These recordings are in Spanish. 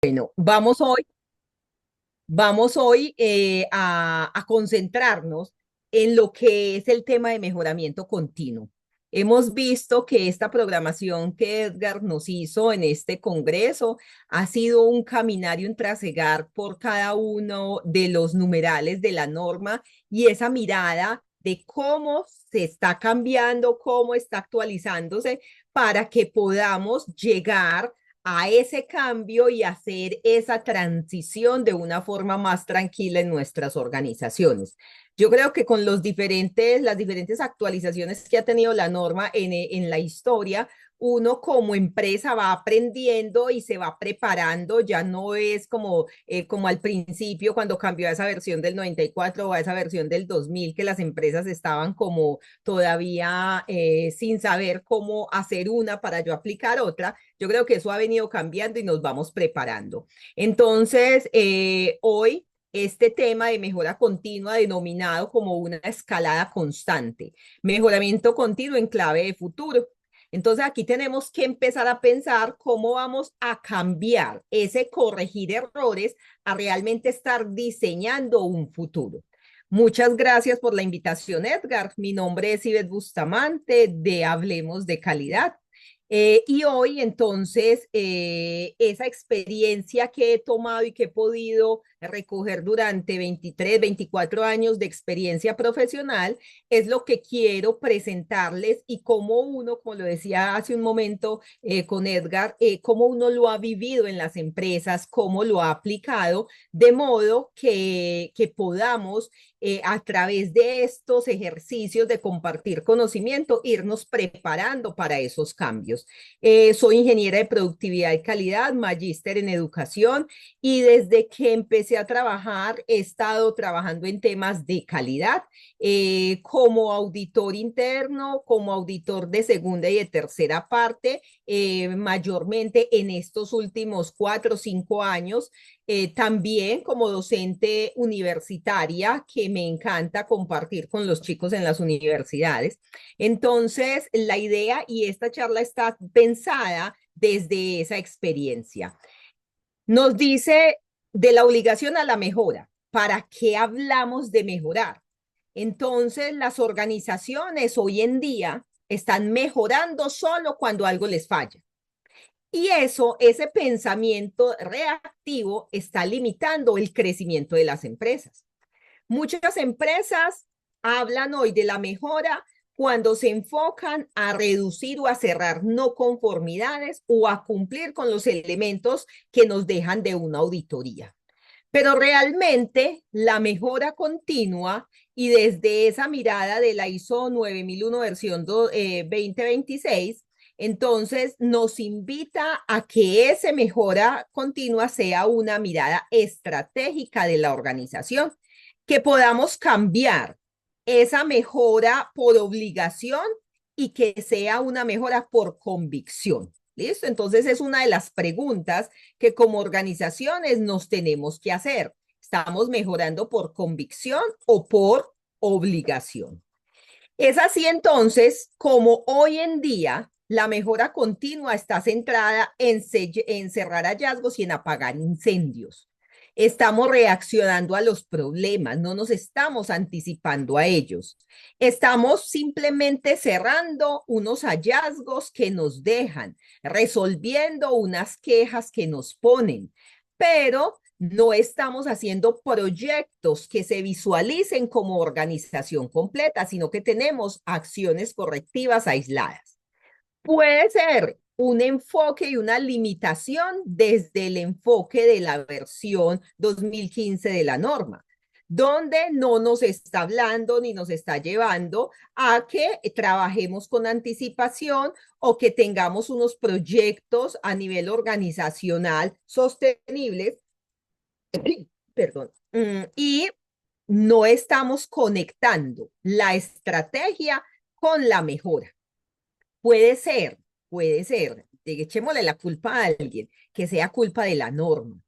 Bueno, vamos hoy a concentrarnos en lo que es el tema de mejoramiento continuo. Hemos visto que esta programación que Edgar nos hizo en este congreso ha sido un caminar y un trasegar por cada uno de los numerales de la norma y esa mirada de cómo se está cambiando, cómo está actualizándose para que podamos llegar a ese cambio y hacer esa transición de una forma más tranquila en nuestras organizaciones. Yo creo que con las diferentes actualizaciones que ha tenido la norma en la historia, uno como empresa va aprendiendo y se va preparando, ya no es como al principio cuando cambió a esa versión del 94 o a esa versión del 2000, que las empresas estaban como todavía sin saber cómo hacer una para yo aplicar otra. Yo creo que eso ha venido cambiando y nos vamos preparando. Entonces, hoy este tema de mejora continua denominado como una escalada constante, mejoramiento continuo en clave de futuro. Entonces aquí tenemos que empezar a pensar cómo vamos a cambiar ese corregir errores a realmente estar diseñando un futuro. Muchas gracias por la invitación, Edgar. Mi nombre es Ivette Bustamante de Hablemos de Calidad. Y hoy entonces esa experiencia que he tomado y que he podido recoger durante 23, 24 años de experiencia profesional es lo que quiero presentarles y cómo uno, como lo decía hace un momento con Edgar, cómo uno lo ha vivido en las empresas, cómo lo ha aplicado, de modo que podamos a través de estos ejercicios de compartir conocimiento, irnos preparando para esos cambios. Soy ingeniera de productividad y calidad, magíster en educación y desde que empecé a trabajar he estado trabajando en temas de calidad como auditor interno, como auditor de segunda y de tercera parte, mayormente en estos últimos 4 o 5 años. También como docente universitaria, que me encanta compartir con los chicos en las universidades. Entonces, la idea y esta charla está pensada desde esa experiencia. Nos dice de la obligación a la mejora. ¿Para qué hablamos de mejorar? Entonces, las organizaciones hoy en día están mejorando solo cuando algo les falla. Y eso, ese pensamiento reactivo está limitando el crecimiento de las empresas. Muchas empresas hablan hoy de la mejora cuando se enfocan a reducir o a cerrar no conformidades o a cumplir con los elementos que nos dejan de una auditoría. Pero realmente la mejora continua y desde esa mirada de la ISO 9001 versión 2026, entonces nos invita a que esa mejora continua sea una mirada estratégica de la organización, que podamos cambiar esa mejora por obligación y que sea una mejora por convicción. ¿Listo? Entonces es una de las preguntas que como organizaciones nos tenemos que hacer. ¿Estamos mejorando por convicción o por obligación? Es así entonces como hoy en día la mejora continua está centrada en cerrar hallazgos y en apagar incendios. Estamos reaccionando a los problemas, no nos estamos anticipando a ellos. Estamos simplemente cerrando unos hallazgos que nos dejan, resolviendo unas quejas que nos ponen, pero no estamos haciendo proyectos que se visualicen como organización completa, sino que tenemos acciones correctivas aisladas. Puede ser un enfoque y una limitación desde el enfoque de la versión 2015 de la norma, donde no nos está hablando ni nos está llevando a que trabajemos con anticipación o que tengamos unos proyectos a nivel organizacional sostenibles, perdón, y no estamos conectando la estrategia con la mejora. Puede ser, puede ser, echémosle la culpa a alguien, que sea culpa de la norma,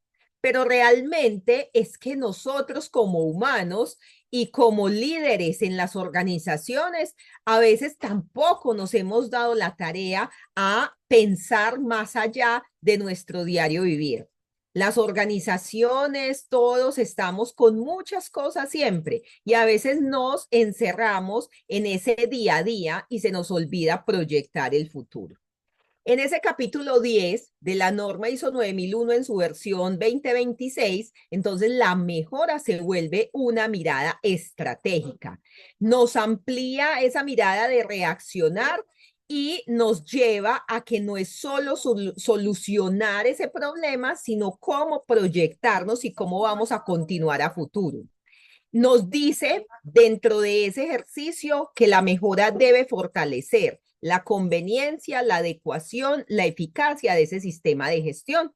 pero realmente es que nosotros como humanos y como líderes en las organizaciones, a veces tampoco nos hemos dado la tarea a pensar más allá de nuestro diario vivir. Las organizaciones, todos estamos con muchas cosas siempre y a veces nos encerramos en ese día a día y se nos olvida proyectar el futuro. En ese capítulo 10 de la norma ISO 9001 en su versión 2026, entonces la mejora se vuelve una mirada estratégica. Nos amplía esa mirada de reaccionar y nos lleva a que no es solo solucionar ese problema, sino cómo proyectarnos y cómo vamos a continuar a futuro. Nos dice dentro de ese ejercicio que la mejora debe fortalecer la conveniencia, la adecuación, la eficacia de ese sistema de gestión.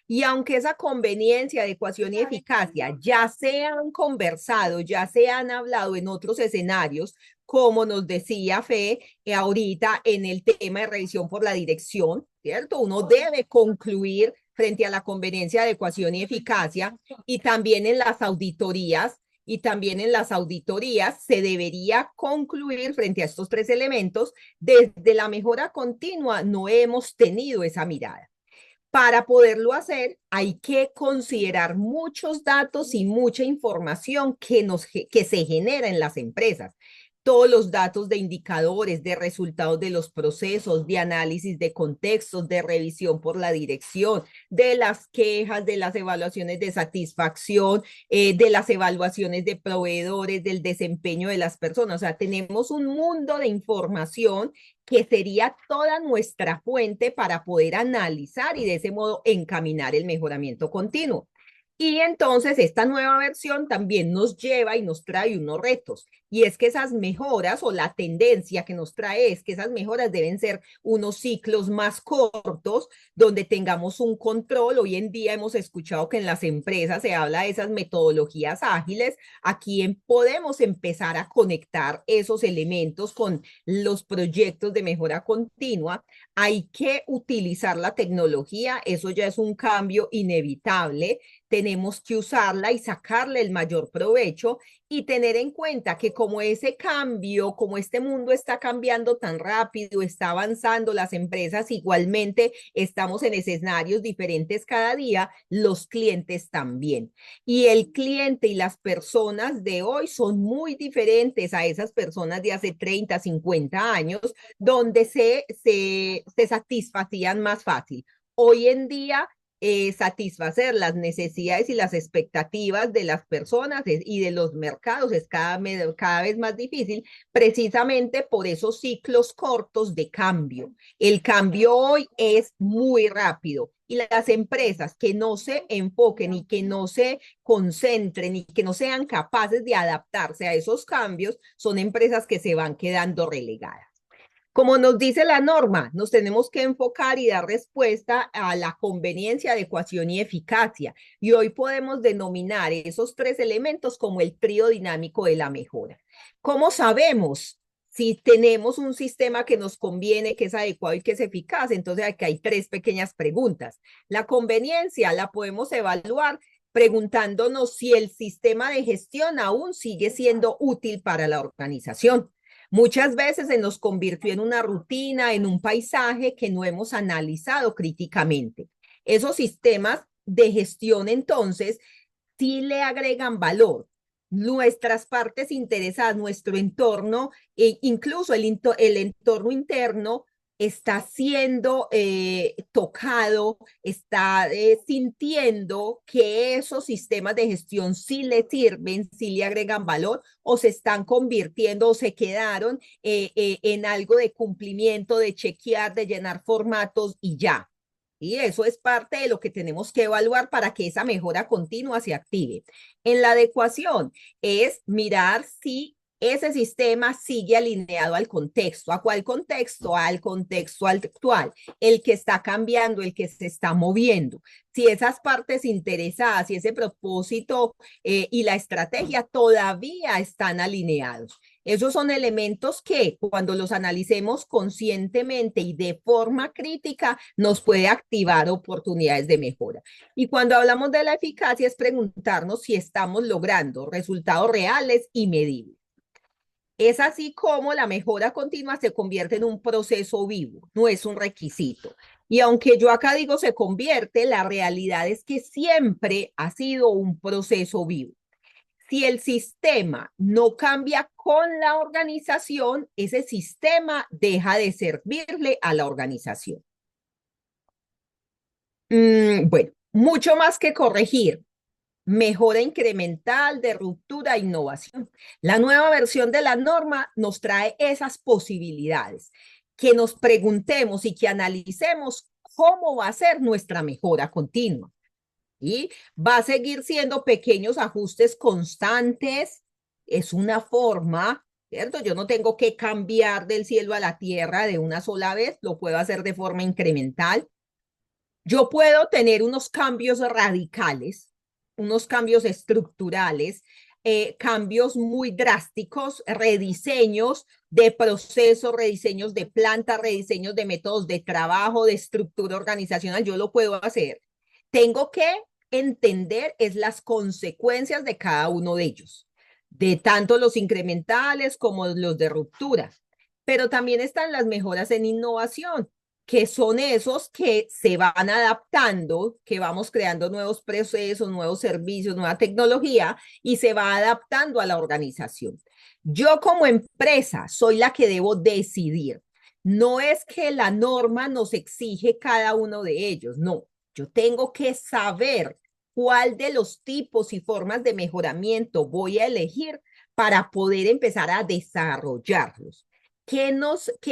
Y aunque esa conveniencia, adecuación y eficacia ya se han conversado, ya se han hablado en otros escenarios, como nos decía Fe ahorita en el tema de revisión por la dirección, ¿cierto? Uno debe concluir frente a la conveniencia, adecuación y eficacia, y también en las auditorías se debería concluir frente a estos tres elementos. Desde la mejora continua no hemos tenido esa mirada. Para poderlo hacer, hay que considerar muchos datos y mucha información que se genera en las empresas. Todos los datos de indicadores, de resultados de los procesos, de análisis de contextos, de revisión por la dirección, de las quejas, de las evaluaciones de satisfacción, de las evaluaciones de proveedores, del desempeño de las personas. O sea, tenemos un mundo de información que sería toda nuestra fuente para poder analizar y de ese modo encaminar el mejoramiento continuo. Y entonces esta nueva versión también nos lleva y nos trae unos retos. Y es que esas mejoras o la tendencia que nos trae es que esas mejoras deben ser unos ciclos más cortos donde tengamos un control. Hoy en día hemos escuchado que en las empresas se habla de esas metodologías ágiles. Aquí podemos empezar a conectar esos elementos con los proyectos de mejora continua. Hay que utilizar la tecnología. Eso ya es un cambio inevitable. Tenemos que usarla y sacarle el mayor provecho y tener en cuenta que como ese cambio, como este mundo está cambiando tan rápido, está avanzando, las empresas igualmente estamos en escenarios diferentes cada día, los clientes también. Y el cliente y las personas de hoy son muy diferentes a esas personas de hace 30, 50 años, donde se satisfacían más fácil. Hoy en día satisfacer las necesidades y las expectativas de las personas y de los mercados es cada vez más difícil, precisamente por esos ciclos cortos de cambio. El cambio hoy es muy rápido y las empresas que no se enfoquen y que no se concentren y que no sean capaces de adaptarse a esos cambios son empresas que se van quedando relegadas. Como nos dice la norma, nos tenemos que enfocar y dar respuesta a la conveniencia, adecuación y eficacia. Y hoy podemos denominar esos tres elementos como el trío dinámico de la mejora. ¿Cómo sabemos si tenemos un sistema que nos conviene, que es adecuado y que es eficaz? Entonces aquí hay tres pequeñas preguntas. La conveniencia la podemos evaluar preguntándonos si el sistema de gestión aún sigue siendo útil para la organización. Muchas veces se nos convirtió en una rutina, en un paisaje que no hemos analizado críticamente. Esos sistemas de gestión, entonces, sí le agregan valor. Nuestras partes interesadas, nuestro entorno, incluso el entorno interno, está siendo tocado, está sintiendo que esos sistemas de gestión sí le sirven, sí le agregan valor o se están convirtiendo o se quedaron en algo de cumplimiento, de chequear, de llenar formatos y ya. Y eso es parte de lo que tenemos que evaluar para que esa mejora continua se active. En la adecuación es mirar si ese sistema sigue alineado al contexto. ¿A cuál contexto? Al contexto actual, el que está cambiando, el que se está moviendo. Si esas partes interesadas, si ese propósito y la estrategia todavía están alineados. Esos son elementos que cuando los analicemos conscientemente y de forma crítica nos puede activar oportunidades de mejora. Y cuando hablamos de la eficacia es preguntarnos si estamos logrando resultados reales y medibles. Es así como la mejora continua se convierte en un proceso vivo, no es un requisito. Y aunque yo acá digo se convierte, la realidad es que siempre ha sido un proceso vivo. Si el sistema no cambia con la organización, ese sistema deja de servirle a la organización. Bueno, mucho más que corregir. Mejora incremental de ruptura e innovación. La nueva versión de la norma nos trae esas posibilidades, que nos preguntemos y que analicemos cómo va a ser nuestra mejora continua. Y va a seguir siendo pequeños ajustes constantes. Es una forma, ¿cierto? Yo no tengo que cambiar del cielo a la tierra de una sola vez, lo puedo hacer de forma incremental. Yo puedo tener unos cambios radicales, unos cambios estructurales, cambios muy drásticos, rediseños de procesos, rediseños de planta, rediseños de métodos de trabajo, de estructura organizacional. Yo lo puedo hacer. Tengo que entender es las consecuencias de cada uno de ellos, de tanto los incrementales como los de ruptura. Pero también están las mejoras en innovación, que son esos que se van adaptando, que vamos creando nuevos procesos, nuevos servicios, nueva tecnología y se va adaptando a la organización. Yo como empresa soy la que debo decidir. No es que la norma nos exige cada uno de ellos, no. Yo tengo que saber cuál de los tipos y formas de mejoramiento voy a elegir para poder empezar a desarrollarlos. ¿Qué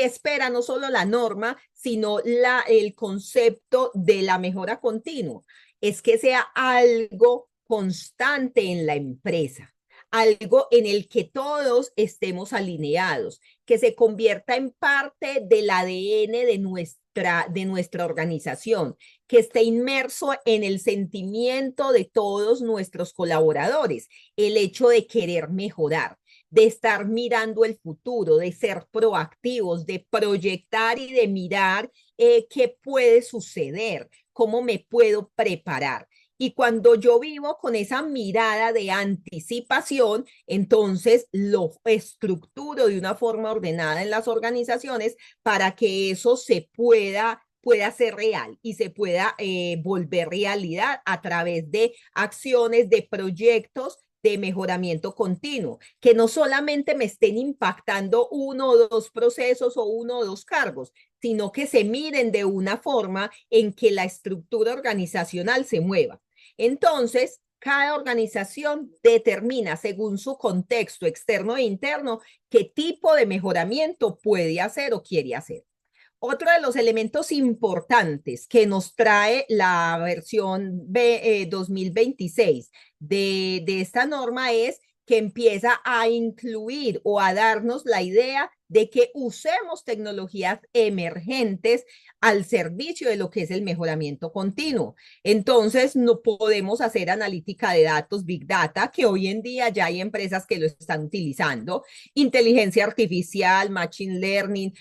espera no solo la norma, sino el concepto de la mejora continua? Es que sea algo constante en la empresa, algo en el que todos estemos alineados, que se convierta en parte del ADN de nuestra organización, que esté inmerso en el sentimiento de todos nuestros colaboradores, el hecho de querer mejorar, de estar mirando el futuro, de ser proactivos, de proyectar y de mirar qué puede suceder, cómo me puedo preparar. Y cuando yo vivo con esa mirada de anticipación, entonces lo estructuro de una forma ordenada en las organizaciones para que eso pueda ser real y se pueda volver realidad a través de acciones, de proyectos de mejoramiento continuo, que no solamente me estén impactando uno o dos procesos o uno o dos cargos, sino que se miren de una forma en que la estructura organizacional se mueva. Entonces, cada organización determina según su contexto externo e interno qué tipo de mejoramiento puede hacer o quiere hacer. Otro de los elementos importantes que nos trae la versión 2026 de esta norma es que empieza a incluir o a darnos la idea de que usemos tecnologías emergentes al servicio de lo que es el mejoramiento continuo. Entonces, no podemos hacer analítica de datos, Big Data, que hoy en día ya hay empresas que lo están utilizando, inteligencia artificial, machine learning,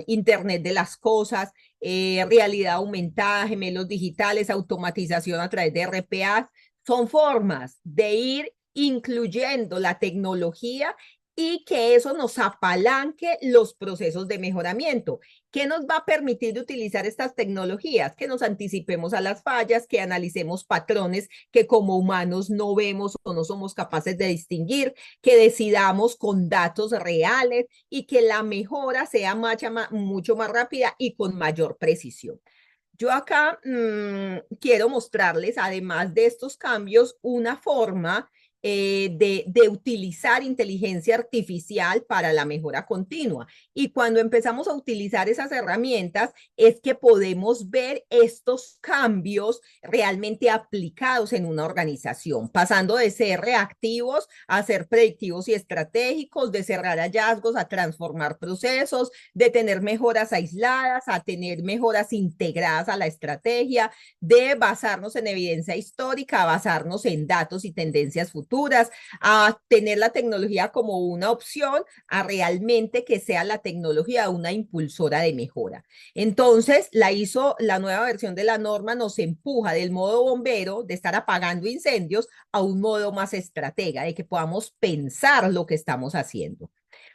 Internet de las cosas, realidad aumentada, gemelos digitales, automatización a través de RPA, son formas de ir incluyendo la tecnología y que eso nos apalanque los procesos de mejoramiento. ¿Qué nos va a permitir utilizar estas tecnologías? Que nos anticipemos a las fallas, que analicemos patrones que como humanos no vemos o no somos capaces de distinguir, que decidamos con datos reales y que la mejora sea mucho más rápida y con mayor precisión. Yo acá quiero mostrarles, además de estos cambios, una forma de utilizar inteligencia artificial para la mejora continua. Y cuando empezamos a utilizar esas herramientas, es que podemos ver estos cambios realmente aplicados en una organización, pasando de ser reactivos a ser predictivos y estratégicos, de cerrar hallazgos a transformar procesos, de tener mejoras aisladas a tener mejoras integradas a la estrategia, de basarnos en evidencia histórica, a basarnos en datos y tendencias futuras, a tener la tecnología como una opción, a realmente que sea la tecnología una impulsora de mejora. Entonces, la nueva versión de la norma nos empuja del modo bombero, de estar apagando incendios, a un modo más estratega, de que podamos pensar lo que estamos haciendo.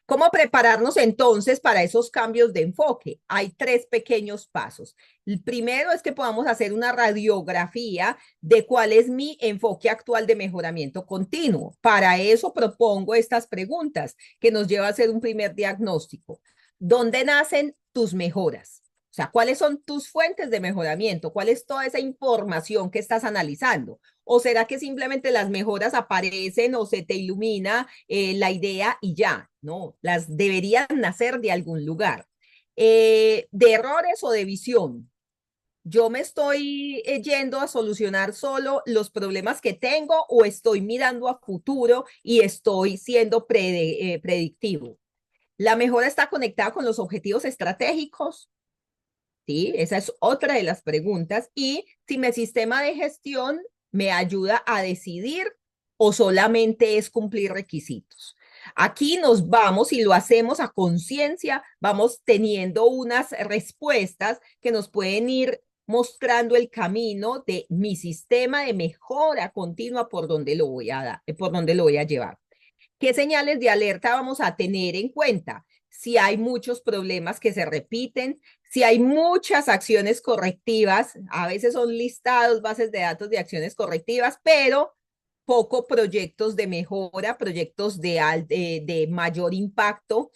¿Cómo prepararnos entonces para esos cambios de enfoque? Hay tres pequeños pasos. El primero es que podamos hacer una radiografía de cuál es mi enfoque actual de mejoramiento continuo. Para eso propongo estas preguntas que nos lleva a hacer un primer diagnóstico. ¿Dónde nacen tus mejoras? O sea, ¿cuáles son tus fuentes de mejoramiento? ¿Cuál es toda esa información que estás analizando? ¿O será que simplemente las mejoras aparecen o se te ilumina la idea y ya? No, las deberían nacer de algún lugar. De errores o de visión. Yo me estoy yendo a solucionar solo los problemas que tengo o estoy mirando a futuro y estoy siendo predictivo. La mejora está conectada con los objetivos estratégicos. ¿Sí? Esa es otra de las preguntas. Y si mi sistema de gestión me ayuda a decidir o solamente es cumplir requisitos. Aquí nos vamos y lo hacemos a conciencia, vamos teniendo unas respuestas que nos pueden ir mostrando el camino de mi sistema de mejora continua por donde lo voy a dar, por donde lo voy a llevar. ¿Qué señales de alerta vamos a tener en cuenta? Si hay muchos problemas que se repiten, si hay muchas acciones correctivas, a veces son listados bases de datos de acciones correctivas, pero poco proyectos de mejora, proyectos de mayor impacto,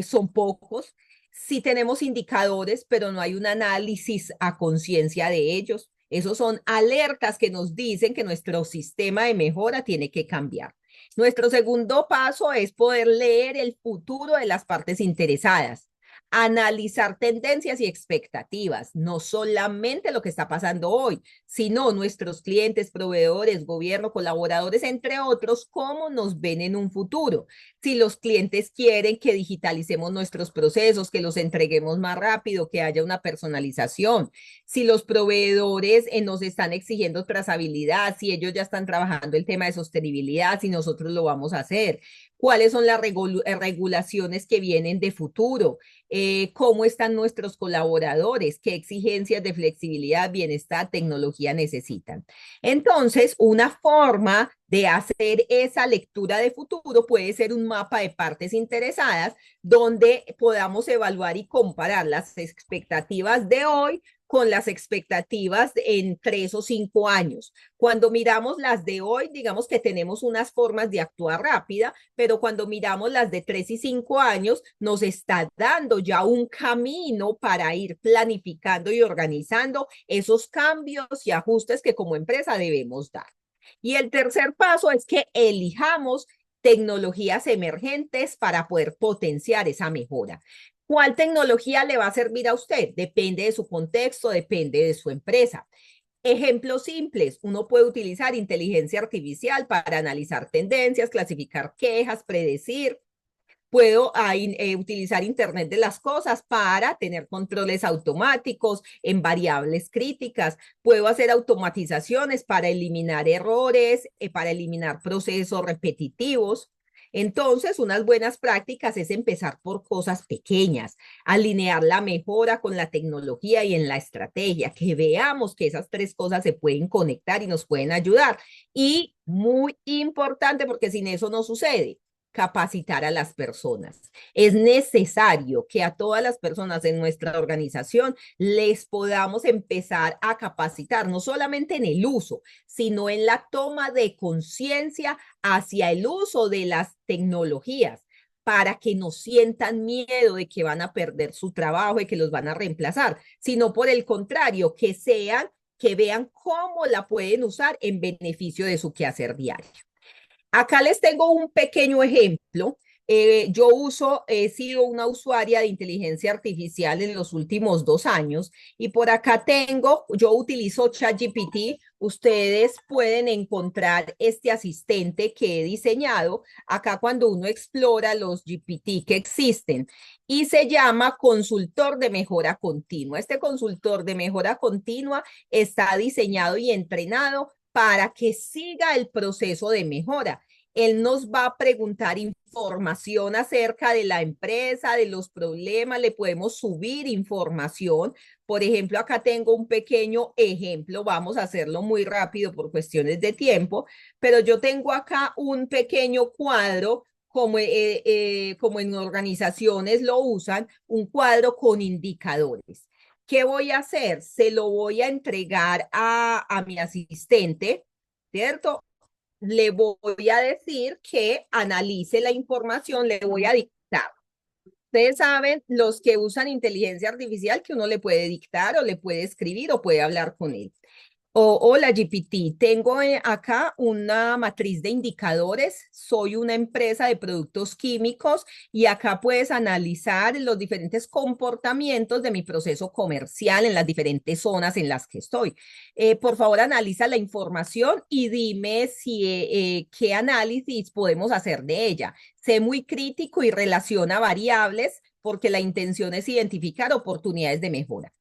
son pocos. Si tenemos indicadores, pero no hay un análisis a conciencia de ellos, esos son alertas que nos dicen que nuestro sistema de mejora tiene que cambiar. Nuestro segundo paso es poder leer el futuro de las partes interesadas, analizar tendencias y expectativas, no solamente lo que está pasando hoy, sino nuestros clientes, proveedores, gobierno, colaboradores, entre otros, cómo nos ven en un futuro. Si los clientes quieren que digitalicemos nuestros procesos, que los entreguemos más rápido, que haya una personalización, si los proveedores nos están exigiendo trazabilidad, si ellos ya están trabajando el tema de sostenibilidad, si nosotros lo vamos a hacer, cuáles son las regulaciones que vienen de futuro, cómo están nuestros colaboradores, qué exigencias de flexibilidad, bienestar, tecnología necesitan. Entonces, una forma de hacer esa lectura de futuro puede ser un mapa de partes interesadas donde podamos evaluar y comparar las expectativas de hoy con las expectativas en 3 o 5 años. Cuando miramos las de hoy, digamos que tenemos unas formas de actuar rápida, pero cuando miramos las de 3 y 5 años, nos está dando ya un camino para ir planificando y organizando esos cambios y ajustes que como empresa debemos dar. Y el tercer paso es que elijamos tecnologías emergentes para poder potenciar esa mejora. ¿Cuál tecnología le va a servir a usted? Depende de su contexto, depende de su empresa. Ejemplos simples, uno puede utilizar inteligencia artificial para analizar tendencias, clasificar quejas, predecir. Puedo utilizar Internet de las cosas para tener controles automáticos en variables críticas. Puedo hacer automatizaciones para eliminar errores, para eliminar procesos repetitivos. Entonces, unas buenas prácticas es empezar por cosas pequeñas, alinear la mejora con la tecnología y en la estrategia, que veamos que esas tres cosas se pueden conectar y nos pueden ayudar. Y muy importante, porque sin eso no sucede, capacitar a las personas. Es necesario que a todas las personas en nuestra organización les podamos empezar a capacitar, no solamente en el uso, sino en la toma de conciencia hacia el uso de las tecnologías para que no sientan miedo de que van a perder su trabajo y que los van a reemplazar, sino por el contrario, que vean cómo la pueden usar en beneficio de su quehacer diario. Acá les tengo un pequeño ejemplo. He sido una usuaria de inteligencia artificial en los últimos 2 años y por acá yo utilizo ChatGPT. Ustedes pueden encontrar este asistente que he diseñado acá cuando uno explora los GPT que existen y se llama consultor de mejora continua. Este consultor de mejora continua está diseñado y entrenado para que siga el proceso de mejora. Él nos va a preguntar información acerca de la empresa, de los problemas, le podemos subir información. Por ejemplo, acá tengo un pequeño ejemplo, vamos a hacerlo muy rápido por cuestiones de tiempo, pero yo tengo acá un pequeño cuadro como en organizaciones lo usan, un cuadro con indicadores. ¿Qué voy a hacer? Se lo voy a entregar a mi asistente, ¿cierto? Le voy a decir que analice la información, le voy a dictar. Ustedes saben, los que usan inteligencia artificial, que uno le puede dictar o le puede escribir o puede hablar con él. Hola GPT, tengo acá una matriz de indicadores, soy una empresa de productos químicos y acá puedes analizar los diferentes comportamientos de mi proceso comercial en las diferentes zonas en las que estoy. Por favor, analiza la información y dime si qué análisis podemos hacer de ella. Sé muy crítico y relaciona variables porque la intención es identificar oportunidades de mejora.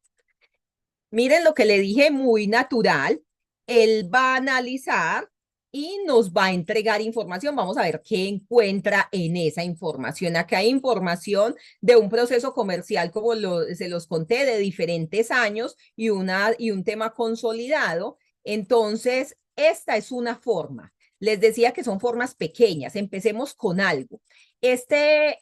Miren lo que le dije, muy natural. Él va a analizar y nos va a entregar información. Vamos a ver qué encuentra en esa información. Acá hay información de un proceso comercial, como se los conté, de diferentes años y un tema consolidado. Entonces, esta es una forma. Les decía que son formas pequeñas. Empecemos con algo. Este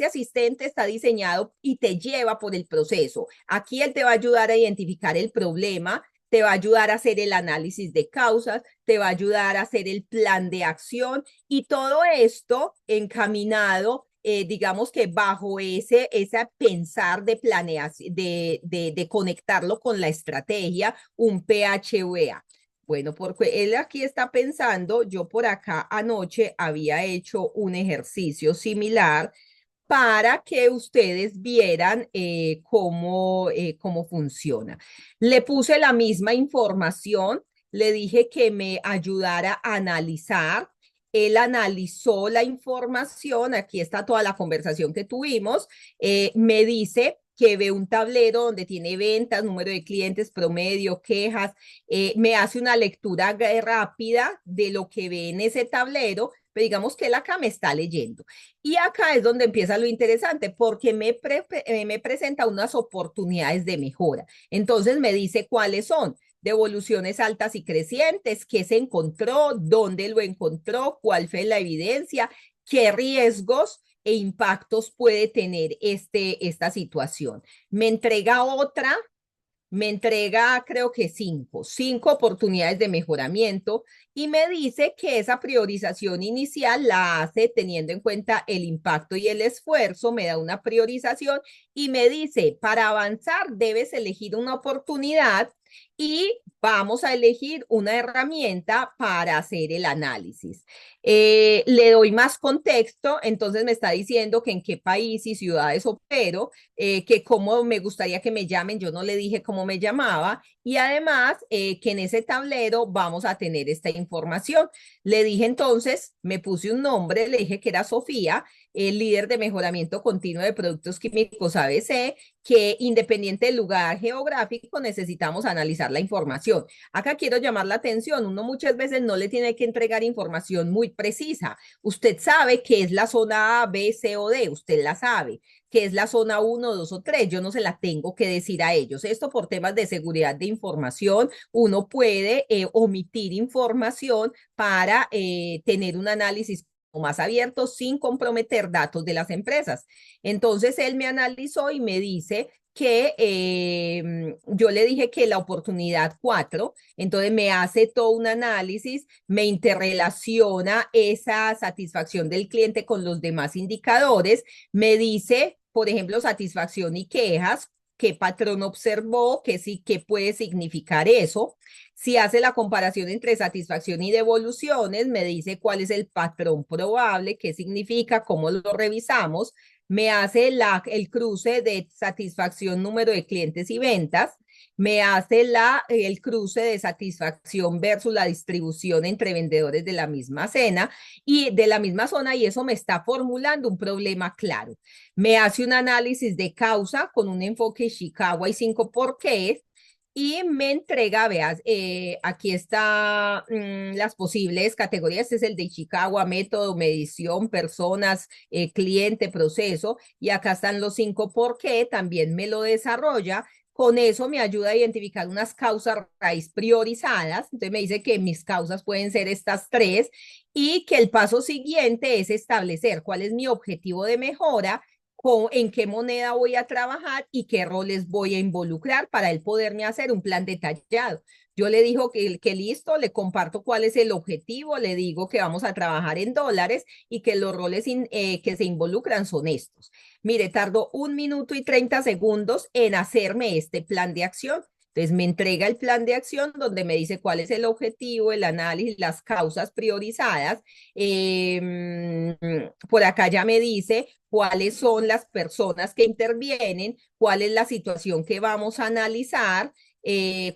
asistente está diseñado y te lleva por el proceso. Aquí él te va a ayudar a identificar el problema, te va a ayudar a hacer el análisis de causas, te va a ayudar a hacer el plan de acción y todo esto encaminado, digamos que bajo ese pensar de planeación, de conectarlo con la estrategia, un PHVA. Bueno, porque él aquí está pensando, yo por acá anoche había hecho un ejercicio similar para que ustedes vieran cómo funciona. Le puse la misma información, le dije que me ayudara a analizar. Él analizó la información, aquí está toda la conversación que tuvimos, me dice que ve un tablero donde tiene ventas, número de clientes, promedio, quejas, me hace una lectura rápida de lo que ve en ese tablero, pero digamos que él acá me está leyendo. Y acá es donde empieza lo interesante, porque me presenta unas oportunidades de mejora. Entonces me dice cuáles son: devoluciones altas y crecientes, qué se encontró, dónde lo encontró, cuál fue la evidencia, qué riesgos e impactos puede tener esta situación. Me entrega otra, me entrega creo que cinco oportunidades de mejoramiento y me dice que esa priorización inicial la hace teniendo en cuenta el impacto y el esfuerzo, me da una priorización y me dice, para avanzar debes elegir una oportunidad y vamos a elegir una herramienta para hacer el análisis. Le doy más contexto, entonces me está diciendo que en qué país y ciudades opero, que cómo me gustaría que me llamen, yo no le dije cómo me llamaba, y además que en ese tablero vamos a tener esta información. Le dije entonces, me puse un nombre, le dije que era Sofía, el líder de mejoramiento continuo de productos químicos ABC, que independiente del lugar geográfico necesitamos analizar la información. Acá quiero llamar la atención, uno muchas veces no le tiene que entregar información muy precisa. Usted sabe que es la zona A, B, C o D, usted la sabe, que es la zona 1, 2 o 3. Yo no se la tengo que decir a ellos. Esto por temas de seguridad de información, uno puede omitir información para tener un análisis más abierto sin comprometer datos de las empresas. Entonces él me analizó y me dice que yo le dije que la oportunidad 4, entonces me hace todo un análisis, me interrelaciona esa satisfacción del cliente con los demás indicadores, me dice, por ejemplo, satisfacción y quejas, qué patrón observó, qué sí, qué puede significar eso. Si hace la comparación entre satisfacción y devoluciones, me dice cuál es el patrón probable, qué significa, cómo lo revisamos. Me hace el cruce de satisfacción, número de clientes y ventas. Me hace el cruce de satisfacción versus la distribución entre vendedores de la misma cena y de la misma zona, y eso me está formulando un problema claro. Me hace un análisis de causa con un enfoque Chicago y 5 porqués y me entrega, veas, aquí está las posibles categorías, este es el de Chicago, método, medición, personas, cliente, proceso, y acá están los 5 por qué, también me lo desarrolla, Con eso me ayuda a identificar unas causas raíz priorizadas. Entonces me dice que mis causas pueden ser estas tres y que el paso siguiente es establecer cuál es mi objetivo de mejora, en qué moneda voy a trabajar y qué roles voy a involucrar para él poderme hacer un plan detallado. Yo le digo que listo, le comparto cuál es el objetivo, le digo que vamos a trabajar en dólares y que los roles que se involucran son estos. Mire, tardó 1 minuto y 30 segundos en hacerme este plan de acción. Entonces me entrega el plan de acción donde me dice cuál es el objetivo, el análisis, las causas priorizadas. Por acá ya me dice cuáles son las personas que intervienen, cuál es la situación que vamos a analizar,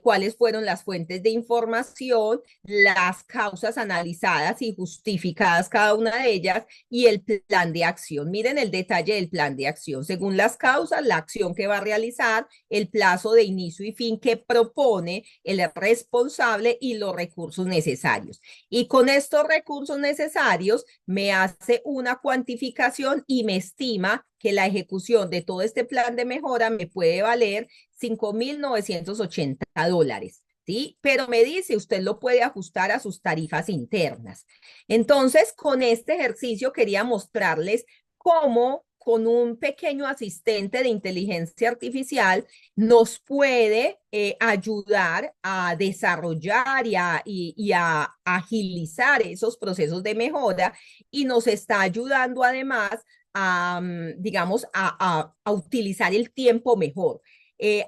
cuáles fueron las fuentes de información, las causas analizadas y justificadas cada una de ellas y el plan de acción. Miren el detalle del plan de acción. Según las causas, la acción que va a realizar, el plazo de inicio y fin que propone el responsable y los recursos necesarios. Y con estos recursos necesarios me hace una cuantificación y me estima que la ejecución de todo este plan de mejora me puede valer $5,980. ¿Sí? Pero me dice, usted lo puede ajustar a sus tarifas internas. Entonces, con este ejercicio quería mostrarles cómo con un pequeño asistente de inteligencia artificial nos puede ayudar a desarrollar y a agilizar esos procesos de mejora y nos está ayudando además a, digamos, a utilizar el tiempo mejor,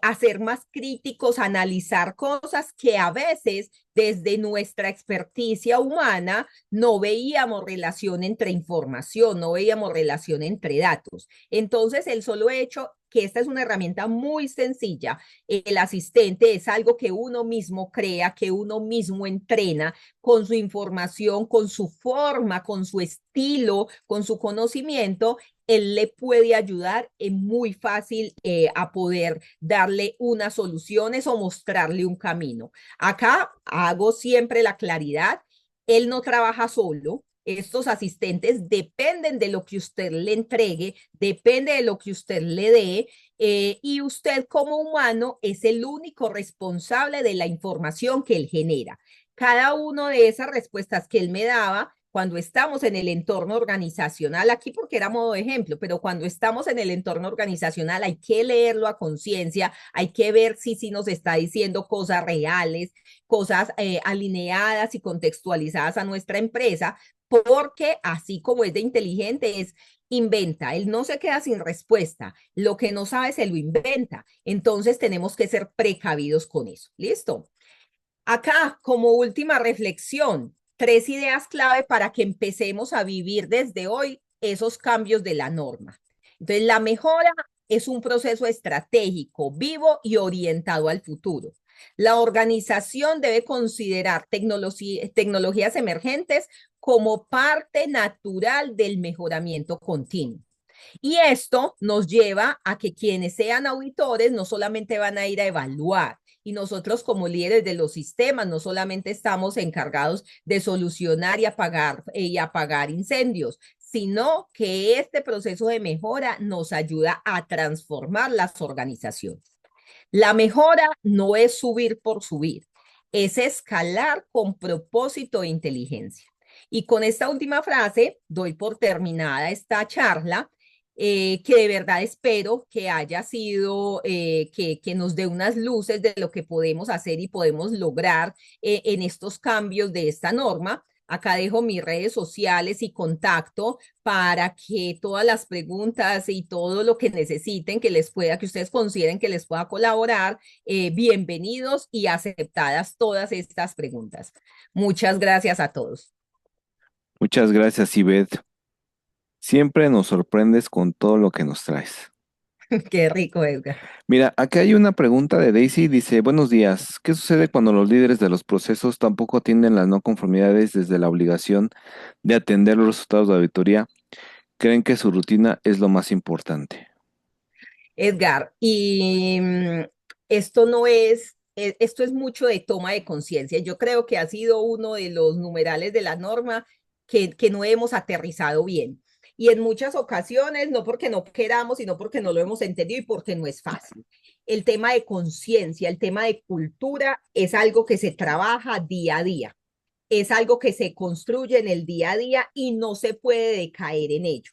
a ser más críticos, a analizar cosas que a veces desde nuestra experticia humana no veíamos relación entre información, no veíamos relación entre datos. Entonces, el solo hecho que esta es una herramienta muy sencilla, el asistente es algo que uno mismo crea, que uno mismo entrena con su información, con su forma, con su estilo, con su conocimiento, él le puede ayudar muy fácil a poder darle unas soluciones o mostrarle un camino. Acá hago siempre la claridad, él no trabaja solo, estos asistentes dependen de lo que usted le entregue, depende de lo que usted le dé, y usted como humano es el único responsable de la información que él genera. Cada una de esas respuestas que él me daba, cuando estamos en el entorno organizacional, aquí porque era modo de ejemplo, pero cuando estamos en el entorno organizacional hay que leerlo a conciencia, hay que ver si nos está diciendo cosas reales, cosas alineadas y contextualizadas a nuestra empresa, porque así como es de inteligente, es inventa, él no se queda sin respuesta, lo que no sabe se lo inventa, entonces tenemos que ser precavidos con eso, ¿listo? Acá, como última reflexión, 3 ideas clave para que empecemos a vivir desde hoy esos cambios de la norma. Entonces, la mejora es un proceso estratégico, vivo y orientado al futuro. La organización debe considerar tecnologías emergentes como parte natural del mejoramiento continuo. Y esto nos lleva a que quienes sean auditores no solamente van a ir a evaluar, y nosotros como líderes de los sistemas no solamente estamos encargados de solucionar y apagar incendios, sino que este proceso de mejora nos ayuda a transformar las organizaciones. La mejora no es subir por subir, es escalar con propósito e inteligencia. Y con esta última frase doy por terminada esta charla, que de verdad espero que haya sido, que nos dé unas luces de lo que podemos hacer y podemos lograr en estos cambios de esta norma. Acá dejo mis redes sociales y contacto para que todas las preguntas y todo lo que necesiten que ustedes consideren que les pueda colaborar, bienvenidos y aceptadas todas estas preguntas. Muchas gracias a todos. Muchas gracias, Ivette. Siempre nos sorprendes con todo lo que nos traes. Qué rico, Edgar. Mira, acá hay una pregunta de Daisy. Dice, buenos días. ¿Qué sucede cuando los líderes de los procesos tampoco atienden las no conformidades desde la obligación de atender los resultados de auditoría? ¿Creen que su rutina es lo más importante? Edgar, y esto no es, esto es mucho de toma de conciencia. Yo creo que ha sido uno de los numerales de la norma que no hemos aterrizado bien. Y en muchas ocasiones, no porque no queramos, sino porque no lo hemos entendido y porque no es fácil. El tema de conciencia, el tema de cultura es algo que se trabaja día a día, es algo que se construye en el día a día y no se puede decaer en ello.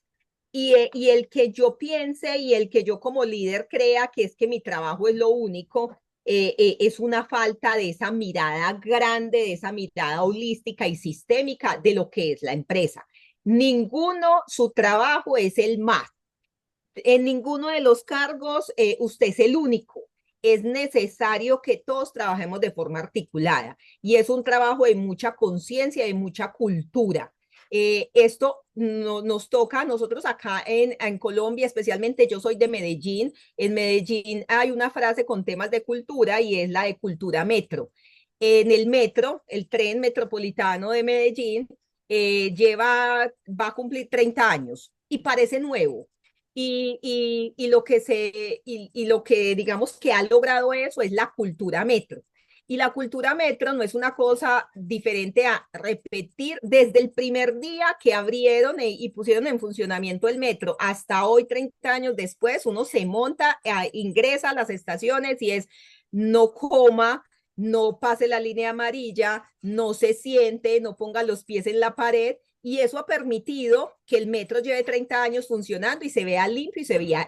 Y el que yo piense y el que yo como líder crea que es que mi trabajo es lo único, es una falta de esa mirada grande, de esa mirada holística y sistémica de lo que es la empresa. Ninguno, su trabajo es el más. En ninguno de los cargos usted es el único. Es necesario que todos trabajemos de forma articulada y es un trabajo de mucha conciencia, de mucha cultura. Esto nos toca a nosotros acá en Colombia, especialmente yo soy de Medellín. En Medellín hay una frase con temas de cultura y es la de cultura metro. En el metro, el tren metropolitano de Medellín va a cumplir 30 años y parece nuevo. Y lo que digamos que ha logrado eso es la cultura metro. Y la cultura metro no es una cosa diferente a repetir desde el primer día que abrieron y pusieron en funcionamiento el metro hasta hoy, 30 años después, uno se monta, ingresa a las estaciones y es no coma, no pase la línea amarilla, no se siente, no ponga los pies en la pared. Y eso ha permitido que el metro lleve 30 años funcionando y se vea limpio y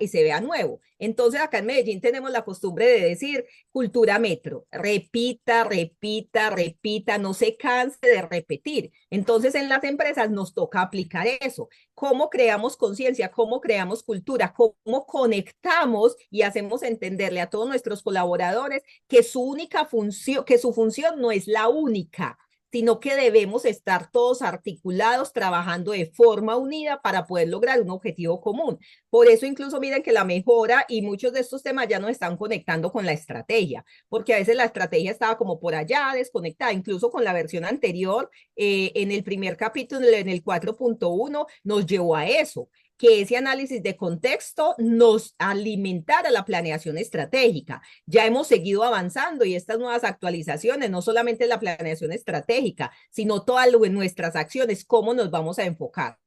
se vea nuevo. Entonces acá en Medellín tenemos la costumbre de decir cultura metro, repita, repita, repita, no se canse de repetir. Entonces en las empresas nos toca aplicar eso. ¿Cómo creamos conciencia? ¿Cómo creamos cultura? ¿Cómo conectamos y hacemos entenderle a todos nuestros colaboradores que su única función, que su función no es la única, sino que debemos estar todos articulados, trabajando de forma unida para poder lograr un objetivo común? Por eso incluso miren que la mejora y muchos de estos temas ya nos están conectando con la estrategia, porque a veces la estrategia estaba como por allá, desconectada, incluso con la versión anterior, en el primer capítulo, en el 4.1, nos llevó a eso, que ese análisis de contexto nos alimentara la planeación estratégica. Ya hemos seguido avanzando y estas nuevas actualizaciones, no solamente la planeación estratégica, sino todas nuestras acciones, cómo nos vamos a enfocar.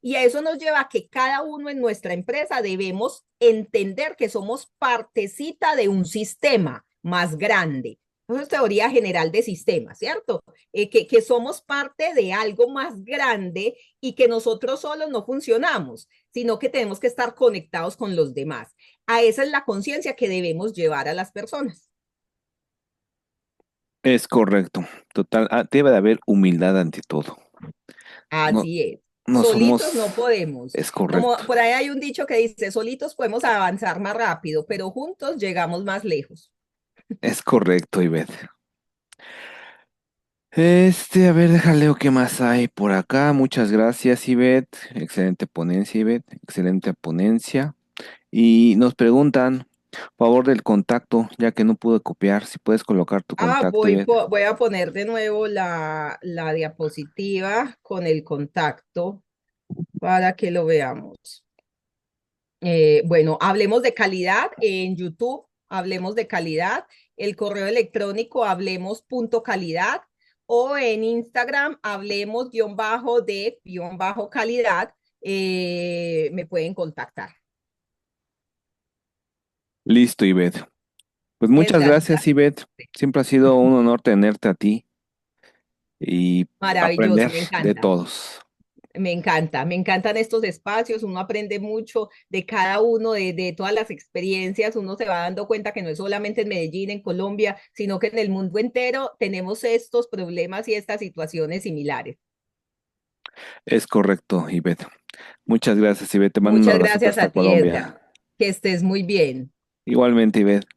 Y a eso nos lleva a que cada uno en nuestra empresa debemos entender que somos partecita de un sistema más grande. Eso es teoría general de sistemas, ¿cierto? Que somos parte de algo más grande y que nosotros solos no funcionamos, sino que tenemos que estar conectados con los demás. A esa es la conciencia que debemos llevar a las personas. Es correcto, total. Debe de haber humildad ante todo. No, Así es. no Solitos somos, no podemos. es Como correcto, por ahí hay un dicho que dice, solitos podemos avanzar más rápido, pero juntos llegamos más lejos. es correcto, Ivette. A ver, déjale leo qué más hay por acá. Muchas gracias, Ivette. Excelente ponencia, Ivette. Excelente ponencia. Y nos preguntan, favor del contacto, ya que no pude copiar, si puedes colocar tu contacto, Ivette. Voy a poner de nuevo la diapositiva con el contacto para que lo veamos. Bueno, hablemos de calidad en YouTube, hablemos de calidad, el correo electrónico hablemos punto calidad o en Instagram hablemos guión bajo de guión bajo calidad, me pueden contactar. Listo, Ivette. Pues muchas Edgar, gracias, Ivette. Siempre ha sido un honor tenerte a ti y maravilloso, aprender de todos. me encantan estos espacios, uno aprende mucho de cada uno, de todas las experiencias, uno se va dando cuenta que no es solamente en Medellín, en Colombia, sino que en el mundo entero tenemos estos problemas y estas situaciones similares. Es correcto, Ivette. Muchas gracias, Ivette. Te mando un Muchas abrazo gracias hasta a ti, Edgar. Colombia. Que estés muy bien. Igualmente, Ivette.